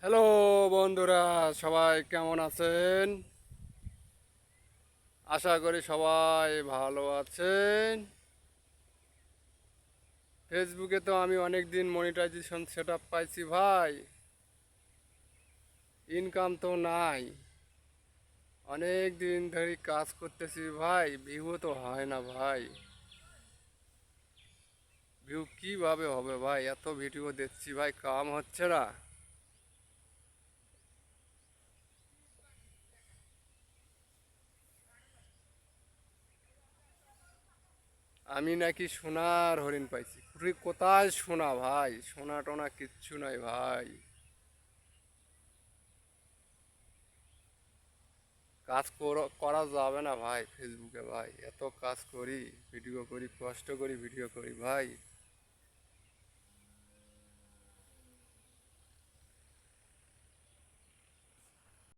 Hello বন্ধুরা, সবাই কেমন আছেন? আশা করি সবাই ভালো আছেন। ফেসবুকে তো আমি অনেক দিন মনিটাইজেশন সেট আপ পাইছি ভাই, ইনকাম তো নাই। অনেক দিন ধরে কাজ করতেছি ভাই, ভিউ তো হয় না ভাই। ভিউ কিভাবে হবে ভাই? এত ভিডিও দেখছি ভাই, কাম হচ্ছে না। আমি নাকি সোনার হরিণ পাইছি। কোথায় সোনা ভাই? সোনা টোনা কিচ্ছু নাই ভাই। কাজ করা যাবে না ভাই ফেসবুকে ভাই। এত কাজ করি, ভিডিও করি, কষ্ট করি, ভিডিও করি ভাই।